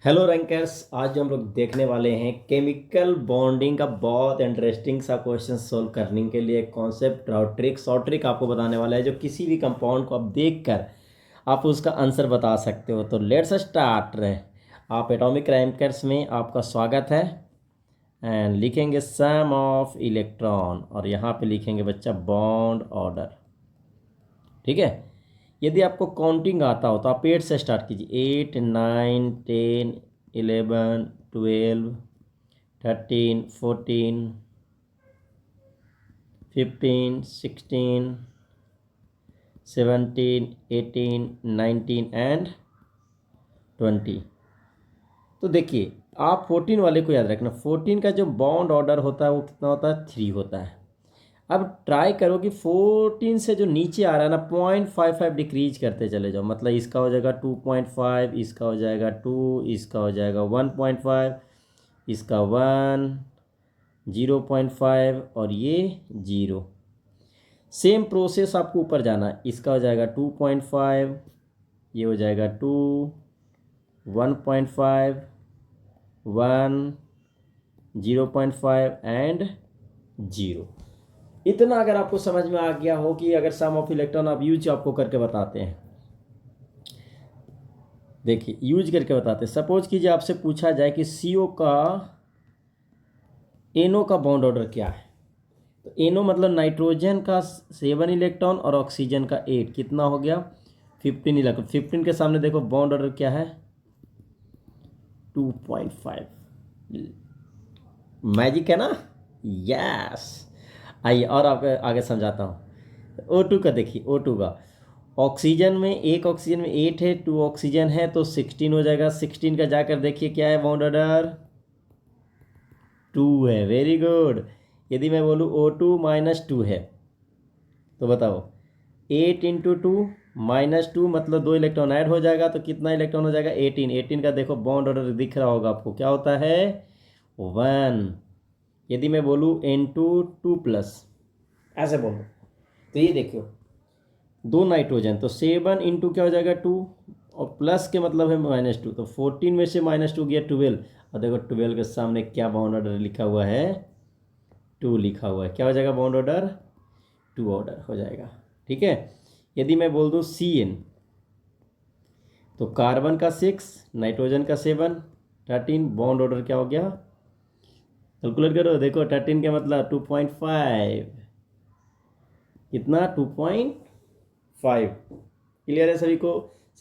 Hello rankers. आज जो हम लोग देखने वाले हैं केमिकल बॉन्डिंग का बहुत इंटरेस्टिंग सा क्वेश्चन सोल्व करने के लिए कॉन्सेप्ट और ट्रिक आपको बताने वाला है जो किसी भी कंपाउंड को आप देखकर आप उसका आंसर बता सकते हो। तो लेट्स स्टार्ट। आप एटॉमिक रैंकर्स में आपका स्वागत है। एंड लिखेंगे सम ऑफ इलेक्ट्रॉन और यहाँ पे लिखेंगे बच्चा बॉन्ड ऑर्डर। ठीक है। यदि आपको काउंटिंग आता हो तो आप 8 से स्टार्ट कीजिए। 8 9 10 11 12 13 14 15 16 17 18 19 एंड 20। तो देखिए, आप 14 वाले को याद रखना। 14 का जो बॉन्ड ऑर्डर होता है वो कितना होता है? 3 होता है। अब ट्राई करो कि 14 से जो नीचे आ रहा है ना 0.55 डिक्रीज करते चले जाओ। मतलब इसका हो जाएगा 2.5, इसका हो जाएगा 2, इसका हो जाएगा 1.5, इसका 1, 0.5 और ये 0। सेम प्रोसेस आपको ऊपर जाना है। इसका हो जाएगा 2.5, ये हो जाएगा 2, 1.5, 1, 0.5 एंड 0। इतना अगर आपको समझ में आ गया हो कि अगर सम ऑफ इलेक्ट्रॉन आप यूज आपको करके बताते हैं। देखिए, यूज करके बताते हैं। सपोज कीजिए आपसे पूछा जाए कि CO का NO का बॉन्ड ऑर्डर क्या है। तो NO मतलब नाइट्रोजन का 7 इलेक्ट्रॉन और ऑक्सीजन का 8। कितना हो गया? 15 इलेक्ट्रॉन। 15 के सामने देखो बॉन्ड ऑर्डर क्या है? 2.5। मैजिक है ना? यस। आइए और आपको आगे समझाता हूँ। O2 का देखिए, O2 का ऑक्सीजन में एक ऑक्सीजन में 8 है, 2 ऑक्सीजन है तो 16 हो जाएगा। 16 का जाकर देखिए क्या है बॉन्ड ऑर्डर? 2 है। Very good. यदि मैं बोलूँ O2-2 है तो बताओ 8 इंटू 2 -2 मतलब 2 इलेक्ट्रॉन ऐड हो जाएगा तो कितना इलेक्ट्रॉन हो जाएगा? 18। 18 का देखो बॉन्ड ऑर्डर दिख रहा होगा आपको, क्या होता है? 1। यदि मैं बोलूँ N2 2+, ऐसे बोलो तो ये देखो 2 नाइट्रोजन तो 7 इंटू क्या हो जाएगा? 2 और प्लस के मतलब है -2 तो 14 में से -2 गया 12। और देखो 12 के सामने क्या बॉन्ड ऑर्डर लिखा हुआ है? 2 लिखा हुआ है। क्या हो जाएगा बॉन्ड ऑर्डर? 2 ऑर्डर हो जाएगा। ठीक है। यदि मैं बोल दूँ CN तो कार्बन का 6, नाइट्रोजन का 7, 13 बॉन्ड ऑर्डर क्या हो गया? कैलकुलेट करो। देखो 13 का मतलब 2.5। कितना? 2.5। क्लियर है सभी को?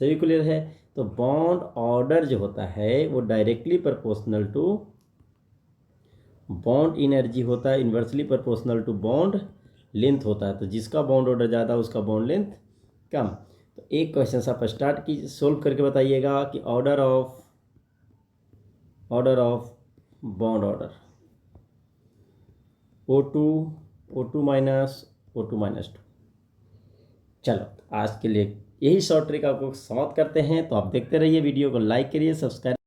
सभी क्लियर है? तो बॉन्ड ऑर्डर जो होता है वो directly proportional to bond energy होता है, inversely proportional to bond length होता है। तो जिसका बॉन्ड ऑर्डर ज़्यादा उसका बॉन्ड लेंथ कम। तो एक क्वेश्चन आप स्टार्ट की सोल्व करके बताइएगा कि order of bond order O2, O2-2। चलो आज के लिए यही शॉर्ट ट्रिक आपको समाप्त करते हैं। तो आप देखते रहिए, वीडियो को लाइक करिए, सब्सक्राइब